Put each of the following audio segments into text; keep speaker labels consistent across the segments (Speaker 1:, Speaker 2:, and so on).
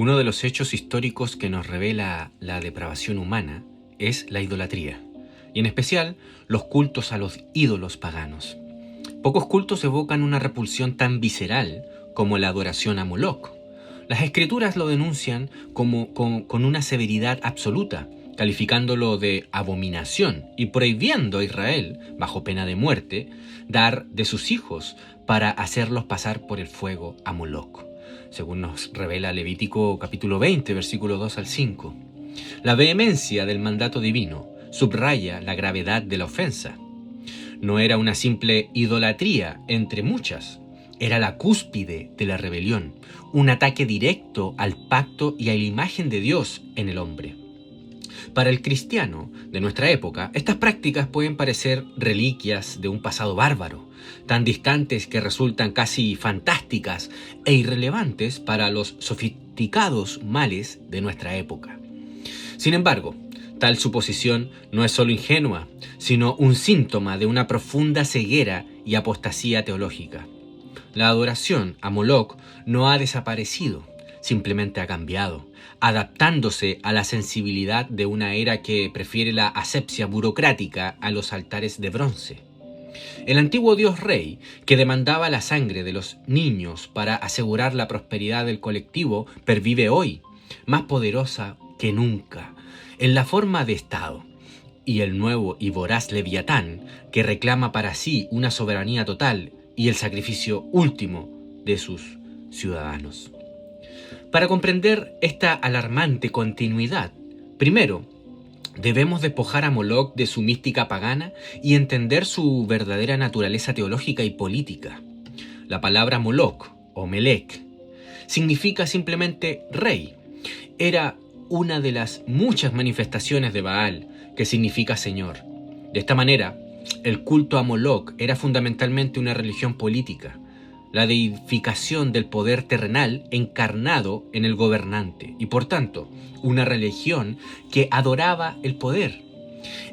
Speaker 1: Uno de los hechos históricos que nos revela la depravación humana es la idolatría, y en especial los cultos a los ídolos paganos. Pocos cultos evocan una repulsión tan visceral como la adoración a Moloch. Las escrituras lo denuncian con una severidad absoluta, calificándolo de abominación y prohibiendo a Israel, bajo pena de muerte, dar de sus hijos para hacerlos pasar por el fuego a Moloch, según nos revela Levítico capítulo 20, versículo 2 al 5. La vehemencia del mandato divino subraya la gravedad de la ofensa. No era una simple idolatría entre muchas, era la cúspide de la rebelión, un ataque directo al pacto y a la imagen de Dios en el hombre. Para el cristiano de nuestra época, estas prácticas pueden parecer reliquias de un pasado bárbaro, tan distantes que resultan casi fantásticas e irrelevantes para los sofisticados males de nuestra época. Sin embargo, tal suposición no es solo ingenua, sino un síntoma de una profunda ceguera y apostasía teológica. La adoración a Moloch no ha desaparecido, simplemente ha cambiado, adaptándose a la sensibilidad de una era que prefiere la asepsia burocrática a los altares de bronce. El antiguo dios rey, que demandaba la sangre de los niños para asegurar la prosperidad del colectivo, pervive hoy, más poderosa que nunca, en la forma de Estado, y el nuevo y voraz Leviatán, que reclama para sí una soberanía total y el sacrificio último de sus ciudadanos. Para comprender esta alarmante continuidad, primero, debemos despojar a Moloch de su mística pagana y entender su verdadera naturaleza teológica y política. La palabra Moloch, o Melech, significa simplemente rey. Era una de las muchas manifestaciones de Baal, que significa Señor. De esta manera, el culto a Moloch era fundamentalmente una religión política, la deificación del poder terrenal encarnado en el gobernante, y por tanto, una religión que adoraba el poder.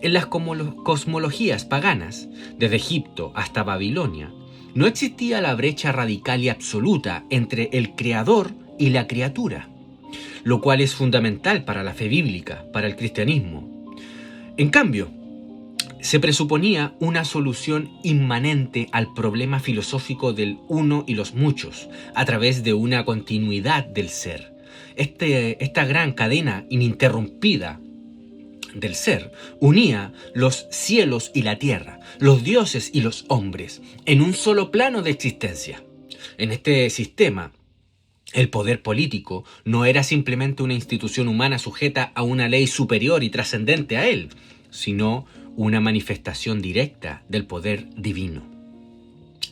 Speaker 1: En las cosmologías paganas, desde Egipto hasta Babilonia, no existía la brecha radical y absoluta entre el creador y la criatura, lo cual es fundamental para la fe bíblica, para el cristianismo. En cambio, se presuponía una solución inmanente al problema filosófico del uno y los muchos, a través de una continuidad del ser. Esta gran cadena ininterrumpida del ser unía los cielos y la tierra, los dioses y los hombres, en un solo plano de existencia. En este sistema, el poder político no era simplemente una institución humana sujeta a una ley superior y trascendente a él, sino una manifestación directa del poder divino.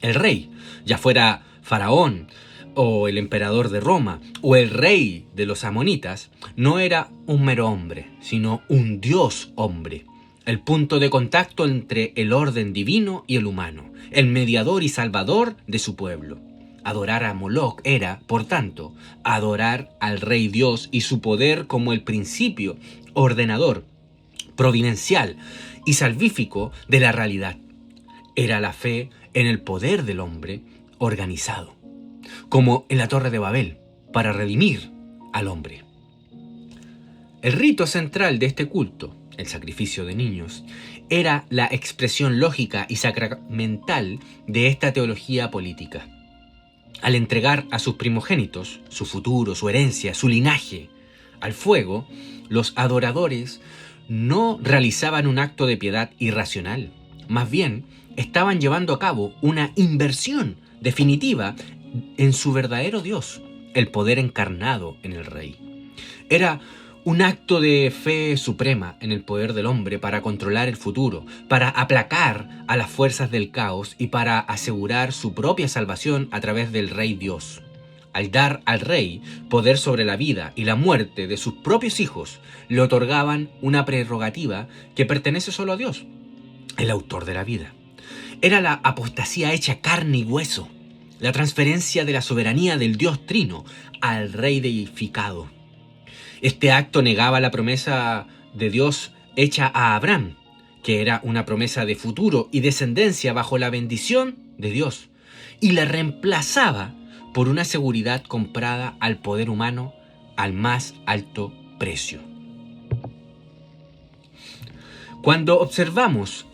Speaker 1: El rey, ya fuera Faraón o el emperador de Roma o el rey de los amonitas, no era un mero hombre, sino un dios hombre, el punto de contacto entre el orden divino y el humano, el mediador y salvador de su pueblo. Adorar a Moloch era, por tanto, adorar al rey Dios y su poder como el principio ordenador, providencial y salvífico de la realidad. Era la fe en el poder del hombre organizado, como en la Torre de Babel, para redimir al hombre. El rito central de este culto, el sacrificio de niños, era la expresión lógica y sacramental de esta teología política. Al entregar a sus primogénitos, su futuro, su herencia, su linaje, al fuego, los adoradores no realizaban un acto de piedad irracional. Más bien, estaban llevando a cabo una inversión definitiva en su verdadero Dios, el poder encarnado en el Rey. Era un acto de fe suprema en el poder del hombre para controlar el futuro, para aplacar a las fuerzas del caos y para asegurar su propia salvación a través del Rey Dios. Al dar al rey poder sobre la vida y la muerte de sus propios hijos, le otorgaban una prerrogativa que pertenece solo a Dios, el autor de la vida. Era la apostasía hecha carne y hueso, la transferencia de la soberanía del Dios Trino al rey deificado. Este acto negaba la promesa de Dios hecha a Abraham, que era una promesa de futuro y descendencia bajo la bendición de Dios, y la reemplazaba por una seguridad comprada al poder humano al más alto precio. Cuando observamos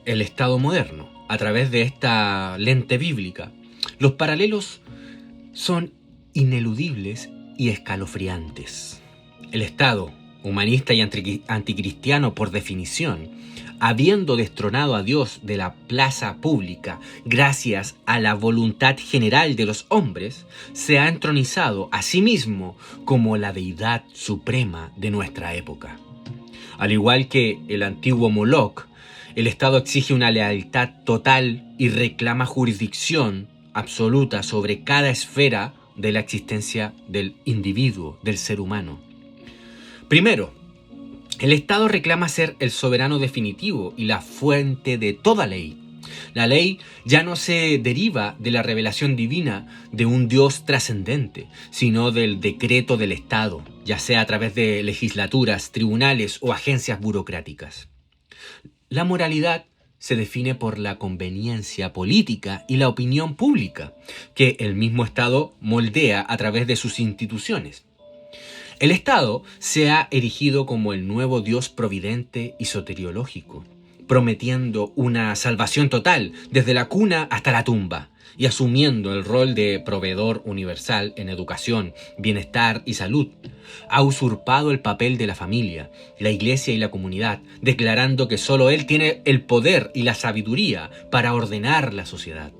Speaker 1: el Estado moderno a través de esta lente bíblica, los paralelos son ineludibles y escalofriantes. El Estado, humanista y anticristiano por definición, habiendo destronado a Dios de la plaza pública gracias a la voluntad general de los hombres, se ha entronizado a sí mismo como la deidad suprema de nuestra época. Al igual que el antiguo Moloch, el Estado exige una lealtad total y reclama jurisdicción absoluta sobre cada esfera de la existencia del individuo, del ser humano. Primero, el Estado reclama ser el soberano definitivo y la fuente de toda ley. La ley ya no se deriva de la revelación divina de un Dios trascendente, sino del decreto del Estado, ya sea a través de legislaturas, tribunales o agencias burocráticas. La moralidad se define por la conveniencia política y la opinión pública, que el mismo Estado moldea a través de sus instituciones. El Estado se ha erigido como el nuevo Dios providente y soteriológico, prometiendo una salvación total desde la cuna hasta la tumba y asumiendo el rol de proveedor universal en educación, bienestar y salud. Ha usurpado el papel de la familia, la iglesia y la comunidad, declarando que solo Él tiene el poder y la sabiduría para ordenar la sociedad.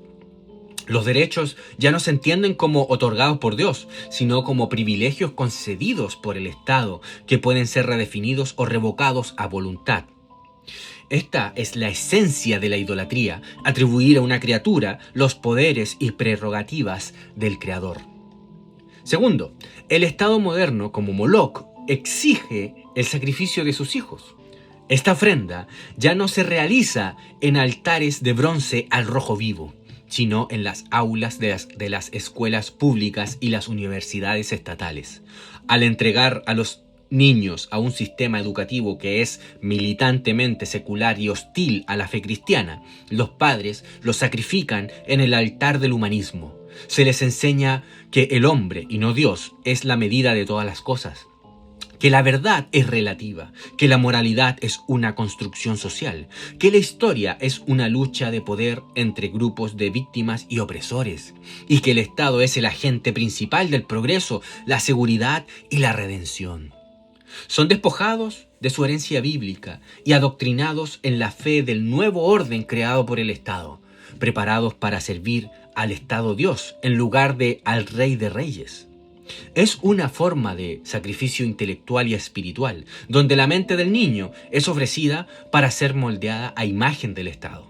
Speaker 1: Los derechos ya no se entienden como otorgados por Dios, sino como privilegios concedidos por el Estado que pueden ser redefinidos o revocados a voluntad. Esta es la esencia de la idolatría, atribuir a una criatura los poderes y prerrogativas del Creador. Segundo, el Estado moderno, como Moloch, exige el sacrificio de sus hijos. Esta ofrenda ya no se realiza en altares de bronce al rojo vivo, sino en las aulas de las escuelas públicas y las universidades estatales. Al entregar a los niños a un sistema educativo que es militantemente secular y hostil a la fe cristiana, los padres los sacrifican en el altar del humanismo. Se les enseña que el hombre, y no Dios, es la medida de todas las cosas, que la verdad es relativa, que la moralidad es una construcción social, que la historia es una lucha de poder entre grupos de víctimas y opresores, y que el Estado es el agente principal del progreso, la seguridad y la redención. Son despojados de su herencia bíblica y adoctrinados en la fe del nuevo orden creado por el Estado, preparados para servir al Estado Dios en lugar de al Rey de Reyes. Es una forma de sacrificio intelectual y espiritual, donde la mente del niño es ofrecida para ser moldeada a imagen del Estado.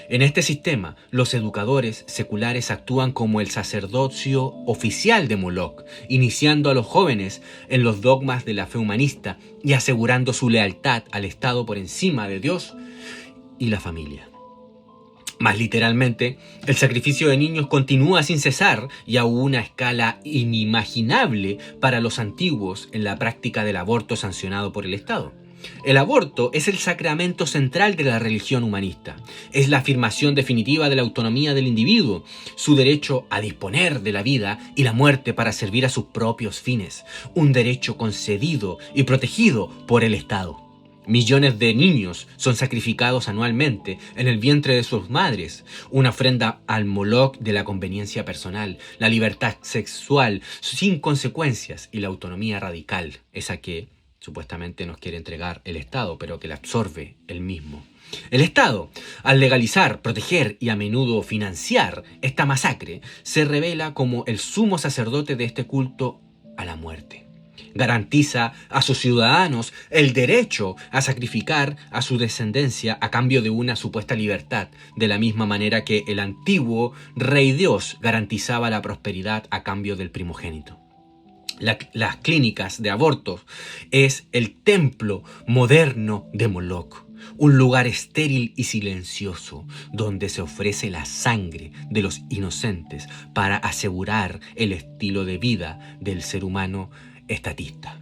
Speaker 1: En este sistema, los educadores seculares actúan como el sacerdocio oficial de Moloch, iniciando a los jóvenes en los dogmas de la fe humanista y asegurando su lealtad al Estado por encima de Dios y la familia. Más literalmente, el sacrificio de niños continúa sin cesar y a una escala inimaginable para los antiguos en la práctica del aborto sancionado por el Estado. El aborto es el sacramento central de la religión humanista. Es la afirmación definitiva de la autonomía del individuo, su derecho a disponer de la vida y la muerte para servir a sus propios fines, un derecho concedido y protegido por el Estado. Millones de niños son sacrificados anualmente en el vientre de sus madres, una ofrenda al Moloch de la conveniencia personal, la libertad sexual sin consecuencias y la autonomía radical, esa que supuestamente nos quiere entregar el Estado, pero que la absorbe él mismo. El Estado, al legalizar, proteger y a menudo financiar esta masacre, se revela como el sumo sacerdote de este culto a la muerte. Garantiza a sus ciudadanos el derecho a sacrificar a su descendencia a cambio de una supuesta libertad, de la misma manera que el antiguo rey Dios garantizaba la prosperidad a cambio del primogénito. Las clínicas de abortos es el templo moderno de Moloch, un lugar estéril y silencioso donde se ofrece la sangre de los inocentes para asegurar el estilo de vida del ser humano estatista.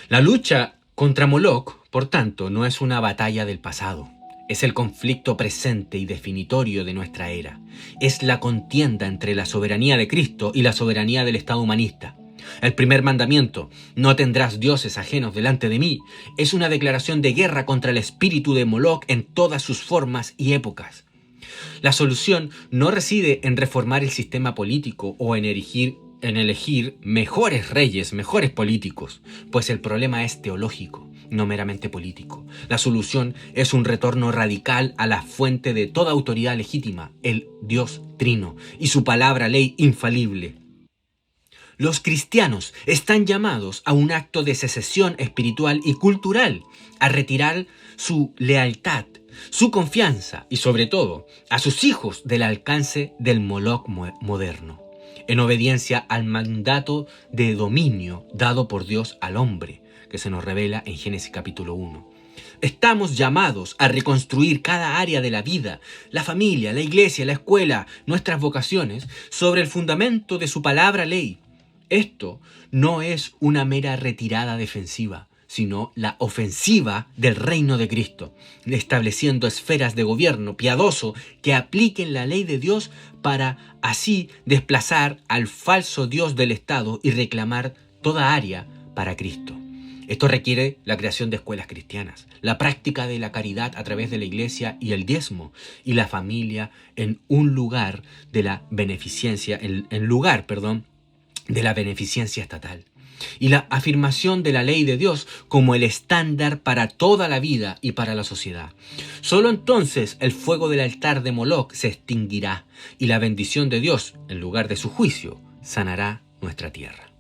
Speaker 1: La lucha contra Moloch, por tanto, no es una batalla del pasado. Es el conflicto presente y definitorio de nuestra era. Es la contienda entre la soberanía de Cristo y la soberanía del Estado humanista. El primer mandamiento, no tendrás dioses ajenos delante de mí, es una declaración de guerra contra el espíritu de Moloch en todas sus formas y épocas. La solución no reside en reformar el sistema político o en elegir mejores reyes, mejores políticos, pues el problema es teológico, no meramente político. La solución es un retorno radical a la fuente de toda autoridad legítima, el Dios Trino, y su palabra ley infalible. Los cristianos están llamados a un acto de secesión espiritual y cultural, a retirar su lealtad, su confianza y sobre todo a sus hijos del alcance del Moloch moderno, en obediencia al mandato de dominio dado por Dios al hombre, que se nos revela en Génesis capítulo 1. Estamos llamados a reconstruir cada área de la vida, la familia, la iglesia, la escuela, nuestras vocaciones, sobre el fundamento de su palabra ley. Esto no es una mera retirada defensiva, sino la ofensiva del reino de Cristo, estableciendo esferas de gobierno piadoso que apliquen la ley de Dios para así desplazar al falso Dios del Estado y reclamar toda área para Cristo. Esto requiere la creación de escuelas cristianas, la práctica de la caridad a través de la iglesia y el diezmo, y la familia en un lugar de la beneficencia, de la beneficencia estatal, y la afirmación de la ley de Dios como el estándar para toda la vida y para la sociedad. Solo entonces el fuego del altar de Moloch se extinguirá y la bendición de Dios, en lugar de su juicio, sanará nuestra tierra.